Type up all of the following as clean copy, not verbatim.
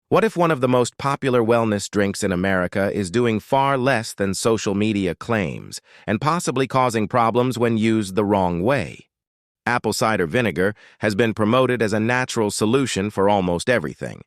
What if one of the most popular wellness drinks in America is doing far less than social media claims and possibly causing problems when used the wrong way? Apple cider vinegar has been promoted as a natural solution for almost everything.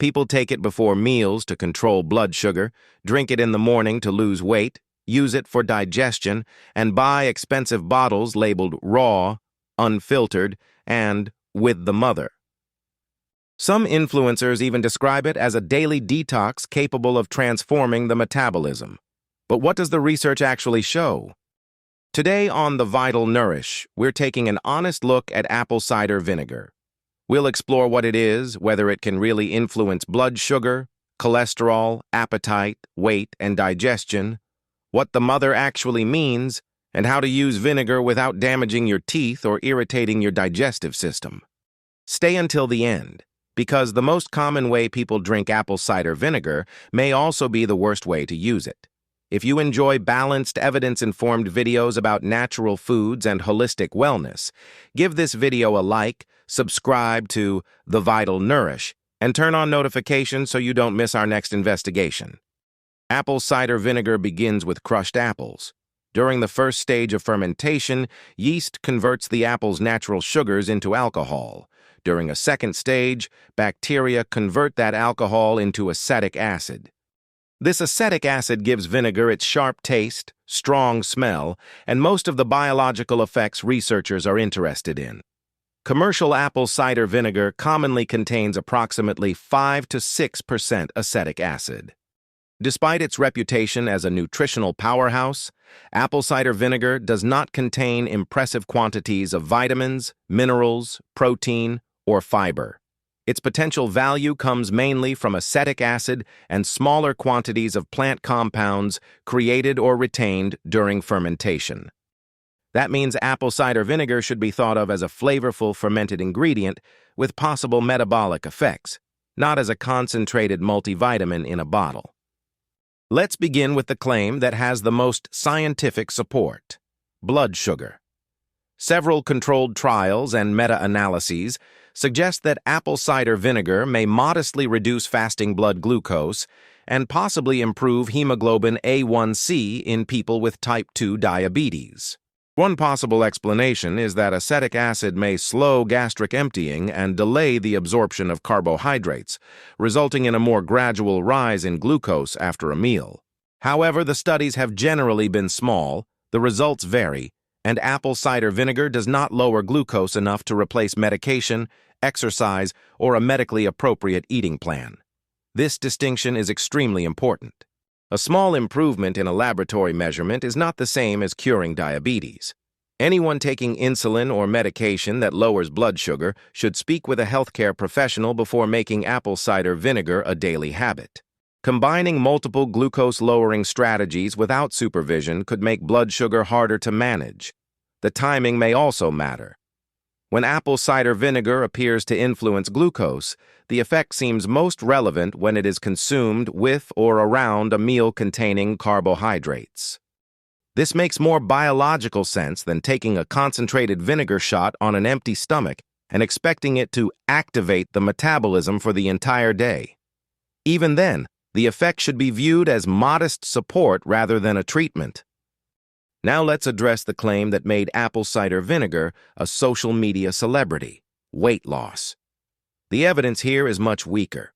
People take it before meals to control blood sugar, drink it in the morning to lose weight, use it for digestion, and buy expensive bottles labeled raw, unfiltered, and with the mother. Some influencers even describe it as a daily detox capable of transforming the metabolism. But what does the research actually show? Today on The Vital Nourish, we're taking an honest look at apple cider vinegar. We'll explore what it is, whether it can really influence blood sugar, cholesterol, appetite, weight, and digestion, what the mother actually means, and how to use vinegar without damaging your teeth or irritating your digestive system. Stay until the end, because the most common way people drink apple cider vinegar may also be the worst way to use it. If you enjoy balanced, evidence-informed videos about natural foods and holistic wellness, give this video a like, subscribe to The Vital Nourish, and turn on notifications so you don't miss our next investigation. Apple cider vinegar begins with crushed apples. During the first stage of fermentation, yeast converts the apple's natural sugars into alcohol. During a second stage, bacteria convert that alcohol into acetic acid. This acetic acid gives vinegar its sharp taste, strong smell, and most of the biological effects researchers are interested in. Commercial apple cider vinegar commonly contains approximately 5 to 6% acetic acid. Despite its reputation as a nutritional powerhouse, apple cider vinegar does not contain impressive quantities of vitamins, minerals, protein, or fiber. Its potential value comes mainly from acetic acid and smaller quantities of plant compounds created or retained during fermentation. That means apple cider vinegar should be thought of as a flavorful fermented ingredient with possible metabolic effects, not as a concentrated multivitamin in a bottle. Let's begin with the claim that has the most scientific support: blood sugar. Several controlled trials and meta-analyses suggest that apple cider vinegar may modestly reduce fasting blood glucose and possibly improve hemoglobin A1C in people with type 2 diabetes. One possible explanation is that acetic acid may slow gastric emptying and delay the absorption of carbohydrates, resulting in a more gradual rise in glucose after a meal. However, the studies have generally been small, the results vary, and apple cider vinegar does not lower glucose enough to replace medication, exercise, or a medically appropriate eating plan. This distinction is extremely important. A small improvement in a laboratory measurement is not the same as curing diabetes. Anyone taking insulin or medication that lowers blood sugar should speak with a healthcare professional before making apple cider vinegar a daily habit. Combining multiple glucose-lowering strategies without supervision could make blood sugar harder to manage. The timing may also matter. When apple cider vinegar appears to influence glucose, the effect seems most relevant when it is consumed with or around a meal containing carbohydrates. This makes more biological sense than taking a concentrated vinegar shot on an empty stomach and expecting it to activate the metabolism for the entire day. Even then, the effect should be viewed as modest support rather than a treatment. Now let's address the claim that made apple cider vinegar a social media celebrity: weight loss. The evidence here is much weaker.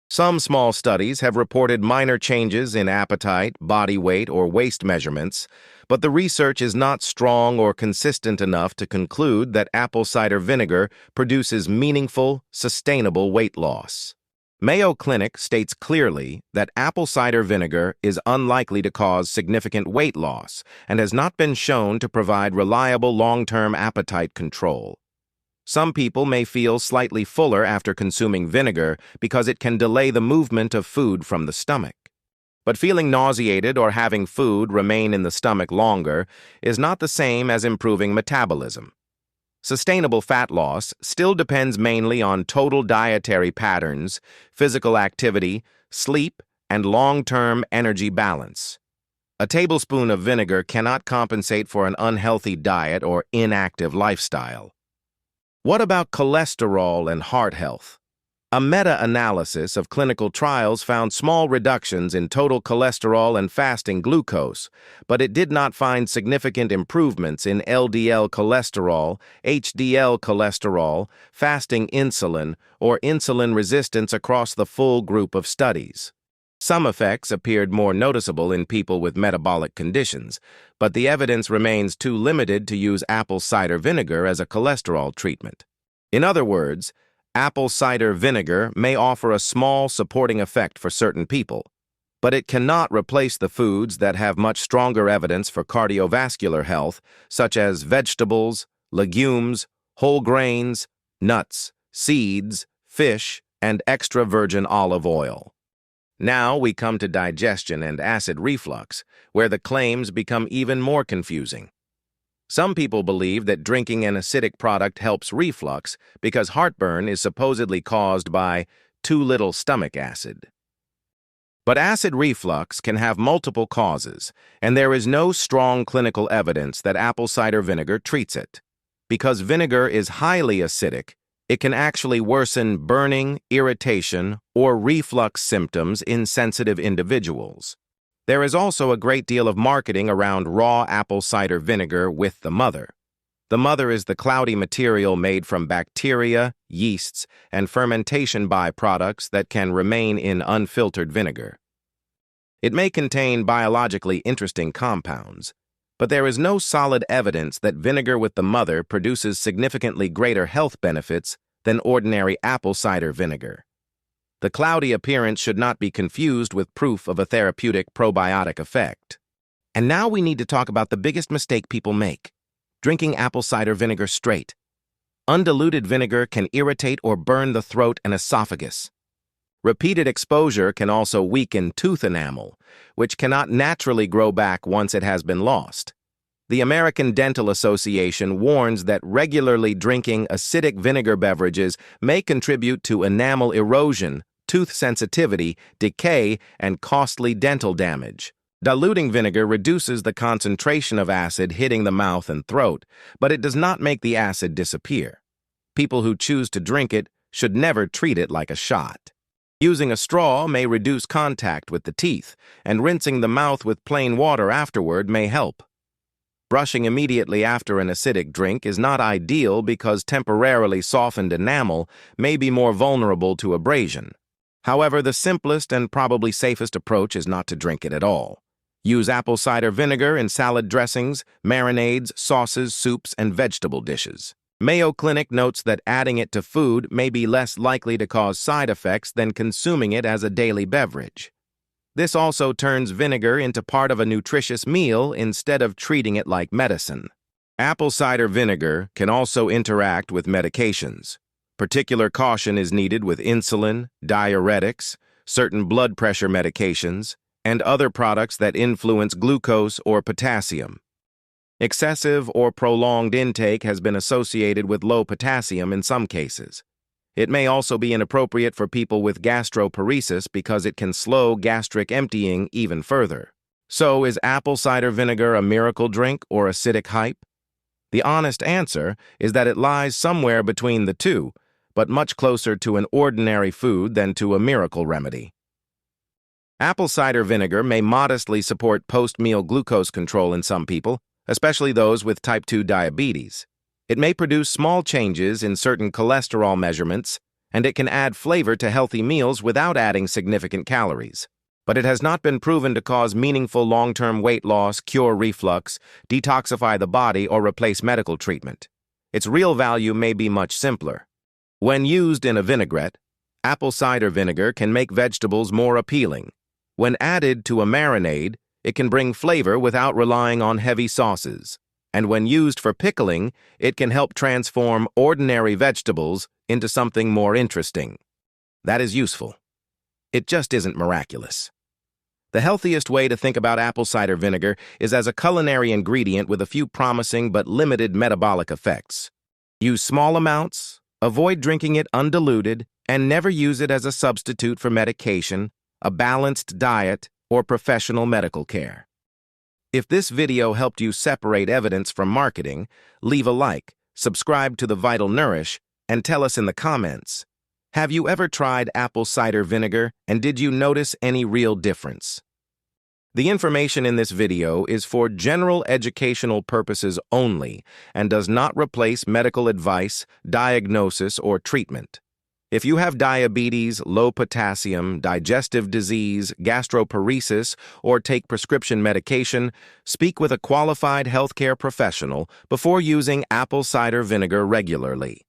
Some small studies have reported minor changes in appetite, body weight, or waist measurements, but the research is not strong or consistent enough to conclude that apple cider vinegar produces meaningful, sustainable weight loss. Mayo Clinic states clearly that apple cider vinegar is unlikely to cause significant weight loss and has not been shown to provide reliable long-term appetite control. Some people may feel slightly fuller after consuming vinegar because it can delay the movement of food from the stomach. But feeling nauseated or having food remain in the stomach longer is not the same as improving metabolism. Sustainable fat loss still depends mainly on total dietary patterns, physical activity, sleep, and long-term energy balance. A tablespoon of vinegar cannot compensate for an unhealthy diet or inactive lifestyle. What about cholesterol and heart health? A meta-analysis of clinical trials found small reductions in total cholesterol and fasting glucose, but it did not find significant improvements in LDL cholesterol, HDL cholesterol, fasting insulin, or insulin resistance across the full group of studies. Some effects appeared more noticeable in people with metabolic conditions, but the evidence remains too limited to use apple cider vinegar as a cholesterol treatment. In other words, apple cider vinegar may offer a small supporting effect for certain people, but it cannot replace the foods that have much stronger evidence for cardiovascular health, such as vegetables, legumes, whole grains, nuts, seeds, fish, and extra virgin olive oil. Now we come to digestion and acid reflux, where the claims become even more confusing. Some people believe that drinking an acidic product helps reflux because heartburn is supposedly caused by too little stomach acid. But acid reflux can have multiple causes, and there is no strong clinical evidence that apple cider vinegar treats it. Because vinegar is highly acidic, it can actually worsen burning, irritation, or reflux symptoms in sensitive individuals. There is also a great deal of marketing around raw apple cider vinegar with the mother. The mother is the cloudy material made from bacteria, yeasts, and fermentation byproducts that can remain in unfiltered vinegar. It may contain biologically interesting compounds, but there is no solid evidence that vinegar with the mother produces significantly greater health benefits than ordinary apple cider vinegar. The cloudy appearance should not be confused with proof of a therapeutic probiotic effect. And now we need to talk about the biggest mistake people make: drinking apple cider vinegar straight. Undiluted vinegar can irritate or burn the throat and esophagus. Repeated exposure can also weaken tooth enamel, which cannot naturally grow back once it has been lost. The American Dental Association warns that regularly drinking acidic vinegar beverages may contribute to enamel erosion, tooth sensitivity, decay, and costly dental damage. Diluting vinegar reduces the concentration of acid hitting the mouth and throat, but it does not make the acid disappear. People who choose to drink it should never treat it like a shot. Using a straw may reduce contact with the teeth, and rinsing the mouth with plain water afterward may help. Brushing immediately after an acidic drink is not ideal because temporarily softened enamel may be more vulnerable to abrasion. However, the simplest and probably safest approach is not to drink it at all. Use apple cider vinegar in salad dressings, marinades, sauces, soups, and vegetable dishes. Mayo Clinic notes that adding it to food may be less likely to cause side effects than consuming it as a daily beverage. This also turns vinegar into part of a nutritious meal instead of treating it like medicine. Apple cider vinegar can also interact with medications. Particular caution is needed with insulin, diuretics, certain blood pressure medications, and other products that influence glucose or potassium. Excessive or prolonged intake has been associated with low potassium in some cases. It may also be inappropriate for people with gastroparesis because it can slow gastric emptying even further. So, is apple cider vinegar a miracle drink or acidic hype? The honest answer is that it lies somewhere between the two, but much closer to an ordinary food than to a miracle remedy. Apple cider vinegar may modestly support post-meal glucose control in some people, especially those with type 2 diabetes. It may produce small changes in certain cholesterol measurements, and it can add flavor to healthy meals without adding significant calories. But it has not been proven to cause meaningful long-term weight loss, cure reflux, detoxify the body, or replace medical treatment. Its real value may be much simpler. When used in a vinaigrette, apple cider vinegar can make vegetables more appealing. When added to a marinade, it can bring flavor without relying on heavy sauces. And when used for pickling, it can help transform ordinary vegetables into something more interesting. That is useful. It just isn't miraculous. The healthiest way to think about apple cider vinegar is as a culinary ingredient with a few promising but limited metabolic effects. Use small amounts, avoid drinking it undiluted, and never use it as a substitute for medication, a balanced diet, or professional medical care. If this video helped you separate evidence from marketing, leave a like, subscribe to the Vital Nourish, and tell us in the comments. Have you ever tried apple cider vinegar, and did you notice any real difference? The information in this video is for general educational purposes only and does not replace medical advice, diagnosis, or treatment. If you have diabetes, low potassium, digestive disease, gastroparesis, or take prescription medication, speak with a qualified healthcare professional before using apple cider vinegar regularly.